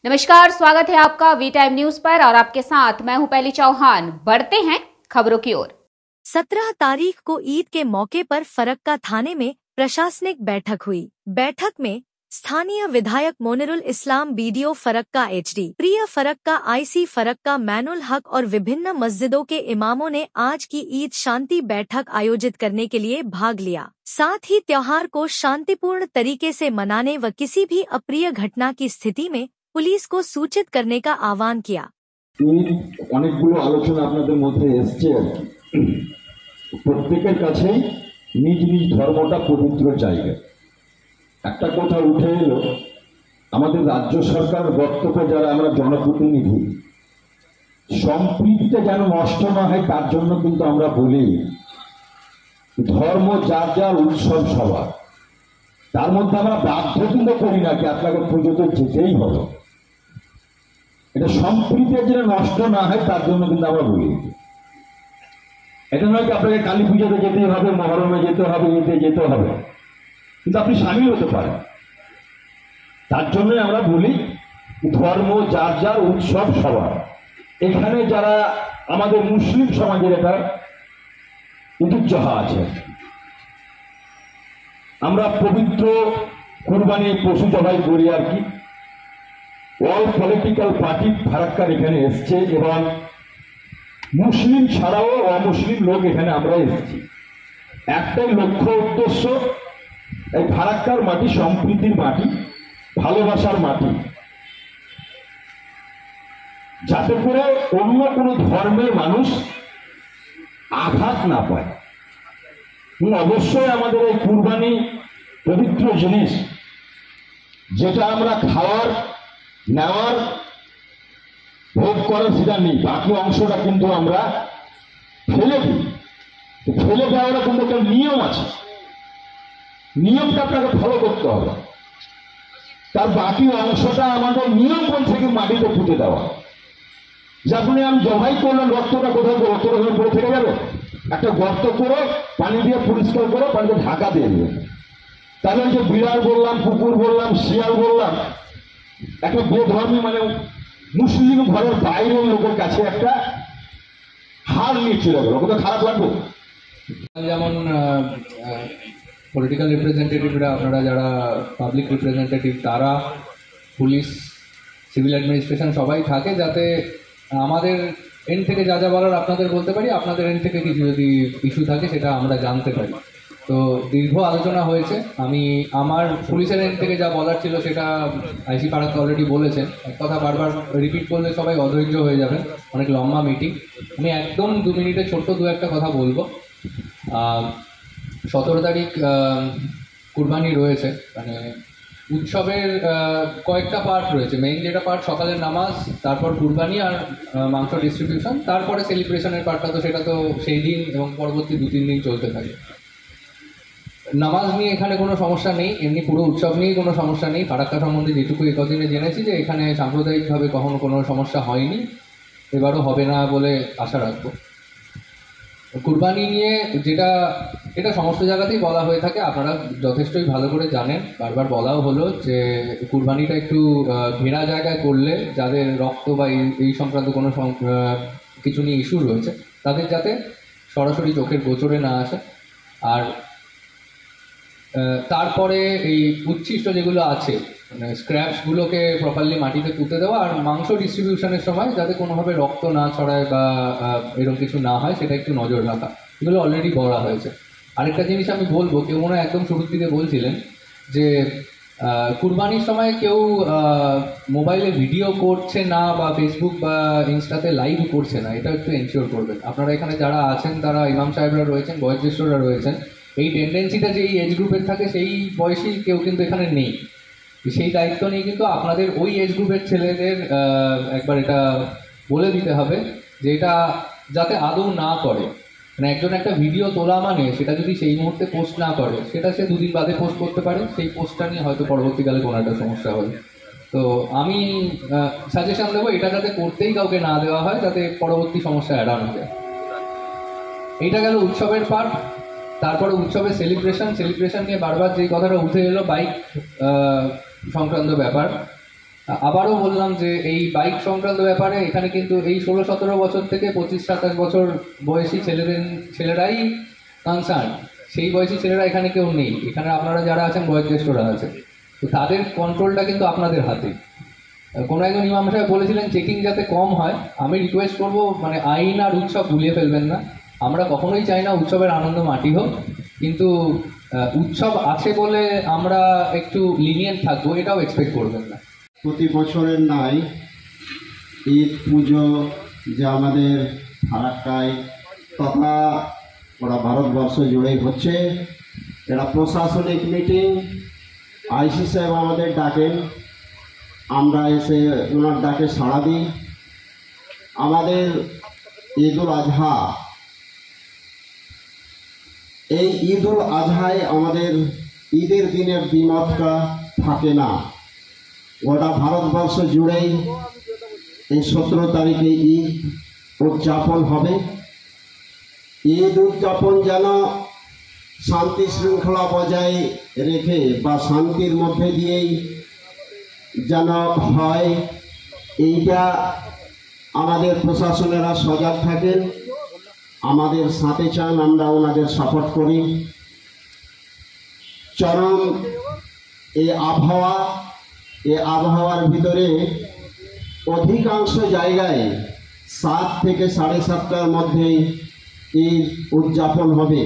नमस्कार, स्वागत है आपका वी टाइम न्यूज पर और आपके साथ मैं हूं पहली चौहान। बढ़ते हैं खबरों की ओर। 17 तारीख को ईद के मौके पर फरक्का थाने में प्रशासनिक बैठक हुई। बैठक में स्थानीय विधायक मोनिरुल इस्लाम, बीडीओ फरक्का एचडी, प्रिय फरक्का, आईसी फरक्का मैनुल हक और विभिन्न मस्जिदों के इमामों ने आज की ईद शांति बैठक आयोजित करने के लिए भाग लिया। साथ ही त्योहार को शांतिपूर्ण तरीके से मनाने व किसी भी अप्रिय घटना की स्थिति में पुलिस को सूचित करने का आह्वान किया। অনেকগুলো আলোচনা আপনাদের মধ্যে এসেছে আর কি। প্রত্যেকের কাছেই নিজ নিজ ধর্মটা পবিত্র জায়গা। একটা কথা উঠে এলো, আমাদের রাজ্য সরকার বক্তব্যে যারা আমরা জনপ্রতিনিধি, সম্প্রীতিটা যেন নষ্ট না হয় তার জন্য কিন্তু আমরা বলি ধর্ম যার যার উৎসব সবার, তার মধ্যে আমরা বাধ্য কিন্তু করি না কি আপনাকে পুজোতে যেতেই হবে। এটা সম্প্রীতি যেন নষ্ট না হয় তার জন্য কিন্তু আমরা বলি। এটা নয় কি আপনাকে কালী পুজোতে যেতেই হবে, মহরমে যেতে হবে, ঈদে যেতে হবে, কিন্তু আপনি সামিল হতে পারেন। তার জন্য আমরা বলি ধর্ম যার যার উৎসব সবার। এখানে যারা আমাদের মুসলিম সমাজের একটা ঐতিহ্য আছে, আমরা পবিত্র কুরবানি পশু জবাই করি আর কি। অল পলিটিক্যাল পার্টি ফারাক্কার এখানে এসছে এবং মুসলিম ছাড়াও অমুসলিম লোক এখানে আমরা এসেছি। একটাই লক্ষ্য উদ্দেশ্য, এই ফারাক্কার মাটি সম্প্রীতির মাটি, ভালোবাসার মাটি, যাতে করে অন্য কোনো ধর্মের মানুষ আঘাত না পায়। অবশ্যই আমাদের এই কুরবানি পবিত্র জিনিস, যেটা আমরা খাওয়ার নেওয়ার ভোগ করার সেটা নেই, বাকি অংশটা কিন্তু আমরা ফেলে দিই। ফেলে দেওয়ার কিন্তু একটা নিয়ম আছে, নিয়মটা আপনাকে ফলো করতে হবে। তার বাকি অংশটা আমাদের নিয়ম বলছে কি মাটিতে পুঁতে দেওয়া। যখনই আমি জবাই করলাম, রক্তটা কোথায় রক্ত পড়ে থেকে যাবে, একটা গর্ত করে পানি দিয়ে পরিষ্কার করে পানিতে ঢাকা দিয়ে দেবে। তাহলে যে বিড়াল বললাম, কুকুর বললাম, শিয়াল বললাম, একটা বেধর্মী মানে মুসলিম ঘরের বাইরের লোকের কাছে একটা হার নিয়ে চলে গেল, ওটা খারাপ লাগবে। যেমন পলিটিক্যাল রিপ্রেজেন্টেটিভরা, আপনারা যারা পাবলিক রিপ্রেজেন্টেটিভ, তারা, পুলিশ, সিভিল অ্যাডমিনিস্ট্রেশন সবাই থাকে, যাতে আমাদের এন্ড থেকে যা যা বলার আপনাদের বলতে পারি, আপনাদের এন্ড থেকে কিছু যদি ইস্যু থাকে সেটা আমরা জানতে পারি। তো দীর্ঘ আলোচনা হয়েছে। আমি আমার পুলিশের এন্ড থেকে যা বলার ছিল সেটা আইসি ফারাক্কা অলরেডি বলেছেন। এক কথা বারবার রিপিট করলে সবাই অধৈর্য হয়ে যাবেন, অনেক লম্বা মিটিং। আমি একদম 2 মিনিটে ছোট্ট একটা কথা বলবো। 17 তারিখ কুরবানি রয়েছে, মানে উৎসবের কয়েকটা পার্ট রয়েছে। মেইন যেটা পার্ট সকালের নামাজ, তারপর কুরবানি আর মাংস ডিস্ট্রিবিউশন, তারপরে সেলিব্রেশনের পার্টটা তো সেটা তো সেই দিন এবং পরবর্তী 2-3 দিন চলতে থাকে। নামাজ নিয়ে এখানে কোনো সমস্যা নেই, এমনি পুরো উৎসব নিয়েই কোনো সমস্যা নেই। ফারাক্কা সম্বন্ধে যেটুকু এই কদিনে জেনেছি যে এখানে সাম্প্রদায়িকভাবে কখনো কোনো সমস্যা হয়নি, এবারও হবে না বলে আশা রাখবো। কুরবানি নিয়ে এটা সমস্ত জায়গাতেই বলা হয়ে থাকে, আপনারা যথেষ্টই ভালো করে জানেন, বারবার বলাও হলো যে কুরবানিটা একটু ঘেরা জায়গায় করলে যাদের রক্ত বা এই সংক্রান্ত কোনো কিছু নিয়ে ইস্যু রয়েছে তাদের যাতে সরাসরি চোখের গোচরে না আসে। আর তারপরে এই উচ্ছিষ্ট যেগুলো আছে, মানে স্ক্র্যাপসগুলোকে প্রপারলি মাটিতে পুঁতে দেওয়া, আর মাংস ডিস্ট্রিবিউশনের সময় যাতে কোনোভাবে রক্ত না ছড়ায় বা এরকম কিছু না হয় সেটা একটু নজর রাখা, এগুলো অলরেডি বলা হয়েছে। আরেকটা জিনিস আমি বলবো, কেউ মনে হয় একদম শুরুর দিকে বলছিলেন যে কুরবানির সময় কেউ মোবাইলে ভিডিও করছে না বা ফেসবুক বা ইনস্টাতে লাইভ করছে না, এটা একটু এনশিওর করবেন। আপনারা এখানে যারা আছেন, তারা ইমাম সাহেবরা রয়েছেন, বয়োজ্যেষ্ঠরা রয়েছেন, এই টেন্ডেন্সিটা যে এই এজ গ্রুপের থাকে সেই বয়সী কেউ কিন্তু এখানে নেই। সেই দায়িত্ব নিয়ে কিন্তু আপনাদের ওই এজ গ্রুপের ছেলেদের একবার এটা বলে দিতে হবে যে এটা যাতে আদৌ না করে। মানে একজন একটা ভিডিও তোলা মানে সেটা যদি সেই মুহূর্তে পোস্ট না করে, সেটা সে 2 দিন বাদে পোস্ট করতে পারে, সেই পোস্টটা নিয়ে হয়তো পরবর্তীকালে কোনো একটা সমস্যা হয়। তো আমি সাজেশন দেবো এটা যাতে করতেই কাউকে না দেওয়া হয়, যাতে পরবর্তী সমস্যা এড়ানো যায়। এইটা গেল উৎসবের পার্ট। তারপরে উৎসবের সেলিব্রেশন নিয়ে বারবার যেই কথাটা উঠে এলো, বাইক সংক্রান্ত ব্যাপার। আবারও বললাম যে এই বাইক সংক্রান্ত ব্যাপারে এখানে কিন্তু এই 16-17 বছর থেকে 25-27 বছর বয়সী ছেলেরাই কনসার্ন। সেই বয়সী ছেলেরা এখানে কেউ নেই, এখানে আপনারা যারা আছেন বয়োজ্যেষ্ঠরা আছেন, তো তাদের কন্ট্রোলটা কিন্তু আপনাদের হাতে। কোনো একজন ইমাম সাহেব বলেছিলেন চেকিং যাতে কম হয়। আমি রিকোয়েস্ট করবো, মানে আইন আর উৎসব ভুলিয়ে ফেলবেন না। আমরা কখনোই চাই না উৎসবের আনন্দ মাটি হোক, কিন্তু উৎসব আছে বলে আমরা একটু লিনিয়েন্ট থাকবো এটাও এক্সপেক্ট করবেন না। প্রতি বছরের নাই ঈদ পুজো যে আমাদের ফারাক্কায় তথা ওরা ভারতবর্ষ জুড়েই হচ্ছে, এটা প্রশাসনিক মিটিং। আইসি সাহেব আমাদের ডাকেন, আমরা এসে ওনার ডাকে সাড়া দিই। আমাদের ঈদুল আজহা, এই ঈদুল আজহায় আমাদের ঈদের দিনের দ্বিমতটা থাকে না। গোটা ভারতবর্ষ জুড়েই এই 17 তারিখে ঈদ উদযাপন হবে। ঈদ উদযাপন যেন শান্তি শৃঙ্খলা বজায় রেখে বা শান্তির মধ্যে দিয়েই যেন হয়, এইটা আমাদের প্রশাসনেরা সজাগ থাকেন, আমাদের সাথে চান, আমরা ওনাদের সাপোর্ট করি। চরম এই আবহাওয়ার ভিতরে অধিকাংশ জায়গায় 7 থেকে 7:30টার মধ্যেই ঈদ উদযাপন হবে।